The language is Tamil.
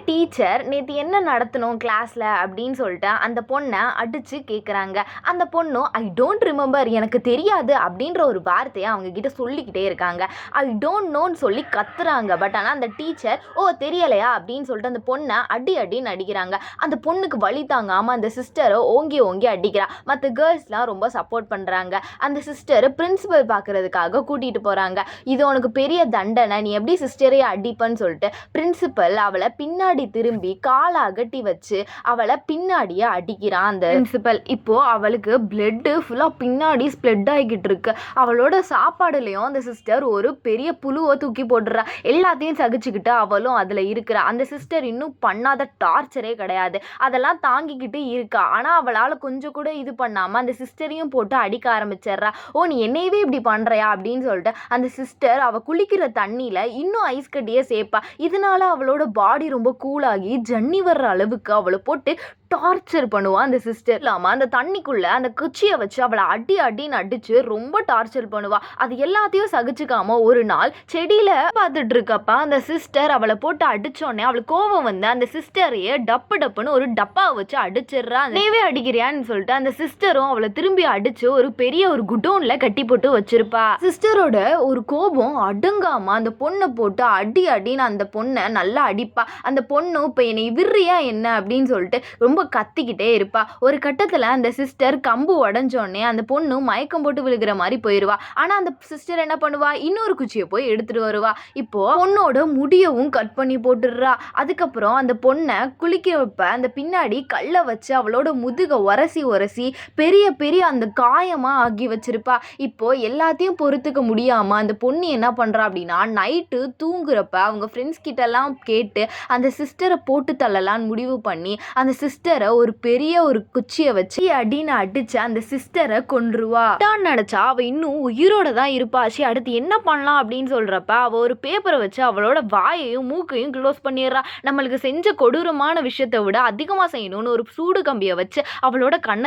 டீச்சர் நேற்று என்ன நடத்தணும் கிளாஸில் அப்படின்னு சொல்லிட்டு அந்த பொண்ணை அடித்து கேட்குறாங்க. அந்த பொண்ணும் ஐ டோன்ட் ரிமெம்பர், எனக்கு தெரியாது அப்படின்ற ஒரு வார்த்தையை அவங்க கிட்ட சொல்லிக்கிட்டே இருக்காங்க. ஐ டோன்ட் நோன்னு சொல்லி கத்துறாங்க. பட் ஆனால் அந்த டீச்சர் தெரியலையா அப்படின்னு சொல்லிட்டு அந்த பொண்ணை அடின்னு அடிக்கிறாங்க. அந்த பொண்ணுக்கு வலி தாங்காமல் அந்த சிஸ்டரை ஓங்கி அடிக்கிறா. மற்ற கேர்ள்ஸ்லாம் ரொம்ப சப்போர்ட் பண்ணுறாங்க. அந்த சிஸ்டர் பிரின்சிபல் பார்க்கறதுக்காக கூட்டிகிட்டு போகிறாங்க. இது உனக்கு பெரிய தண்டனை, நீ எப்படி சிஸ்டரே அடிப்பன்னு சொல்லிட்டு பிரின்சிபல் அவளை பின்னாடி திரும்பி காலை அகட்டி வச்சு அவளை பின்னாடியே அடிக்கிறான் அந்த பிரின்சிபல். இப்போ அவளுக்கு பிளட்டு ஃபுல்லாக பின்னாடி ஸ்ப்ரெட் ஆகிக்கிட்டு இருக்கு. அவளோட சாப்பாடுலையும் அந்த சிஸ்டர் ஒரு பெரிய புழுவை தூக்கி போட்டுறா. எல்லாத்தையும் சகிச்சுக்கிட்டு அவளும் அதில் இருக்கிறா. அந்த சிஸ்டர் இன்னும் பண்ணாத டார்ச்சரே கிடையாது, அதெல்லாம் தாங்கிக்கிட்டு இருக்கா. ஆனால் அவளால் கொஞ்சம் கூட இது பண்ணாமல் அந்த சிஸ்டரையும் போட்டு அடிக்க ஆரம்பிச்சிடுறா. நீ என்னையவே இப்படி பண்ணுறியா அப்படின்னு சொல்லிட்டு அந்த சிஸ்டர் அவள் குளிக்கிற தண்ணியில் இன்னும் ஐஸ் கட்டியே சேர்ப்பா. இதனால அவளோட பாடி ரொம்ப கூலாகி ஜன்னி வர்ற அளவுக்கு அவளை போட்டு டார்ச்சர் பண்ணுவான் அந்த சிஸ்டர். இல்லாமல் அந்த தண்ணிக்குள்ளே அந்த குச்சியை வச்சு அவளை அடின்னு அடித்து ரொம்ப டார்ச்சர் பண்ணுவாள். அது எல்லாத்தையும் சகிச்சுக்காம ஒரு நாள் செடியில் பார்த்துட்டு இருக்கப்ப அந்த சிஸ்டர் அவளை போட்டு அடித்தோடனே அவளுக்கு கோவம் வந்து அந்த சிஸ்டரையே டப்புன்னு ஒரு டப்பாவை வச்சு அடிச்சிடுறா. நேவே அடிக்கிறியான்னு சொல்லிட்டு அந்த சிஸ்டரும் அவளை திரும்பி அடித்து ஒரு பெரிய ஒரு குடோனில் கட்டி போட்டு வச்சிருப்பா. சிஸ்டரோட ஒரு கோபம் அடங்காம அந்த பொண்ணை போட்டு அடின்னு அந்த பொண்ணை நல்லா அடிப்பா. அந்த பொண்ணும் இப்போ என்னை விர்றியா என்ன அப்படின்னு சொல்லிட்டு ரொம்ப கத்திக்கிட்டே இருப்பா. ஒரு கட்டத்தில் அந்த சிஸ்டர் கம்பு உடஞ்சோடனே அந்த பொண்ணு மயக்கம் போட்டு விழுகிற மாதிரி போயிடுவா. ஆனால் அந்த சிஸ்டர் என்ன பண்ணுவா, இன்னொரு குச்சியை போய் எடுத்துட்டு வருவா. இப்போ பொண்ணோட முடியவும் கட் பண்ணி போட்டுடுறா. அதுக்கப்புறம் அந்த பொண்ணை குளிக்க வைப்ப அந்த பின்னாடி கல்லை வச்சு அவளோட முதுகை உரசி பெரிய அந்த காயமா ஆகி வச்சிருப்பா. இப்போ எல்லாத்தையும் பொறுத்துக்க முடியாம அந்த பொண்ணு என்ன பண்றா அப்படின்னா, நைட்டு தூங்குறப்ப அவங்க ஃப்ரெண்ட்ஸ் கிட்ட எல்லாம் கேட்டு அந்த சிஸ்டரை போட்டு தள்ளலான்னு முடிவு பண்ணி அந்த சிஸ்டரை ஒரு பெரிய ஒரு குச்சியை வச்சு அடின்னு அடிச்சு அந்த சிஸ்டரை கொன்றுவா. நினைச்சா அவ இன்னும் உயிரோட தான் இருப்பா. அடுத்து என்ன பண்ணலாம் அப்படின்னு சொல்றப்ப அவ ஒரு பேப்பரை வச்சு அவளோட வாயையும் மூக்கையும் க்ளோஸ் பண்ணிடுறா. நம்மளுக்கு செஞ்ச கொடூரமான விஷயத்தை விட அதிகமா செய்யணும்னு ஒரு சூடு கம்பியை வச்சு அவளோட கண்ணை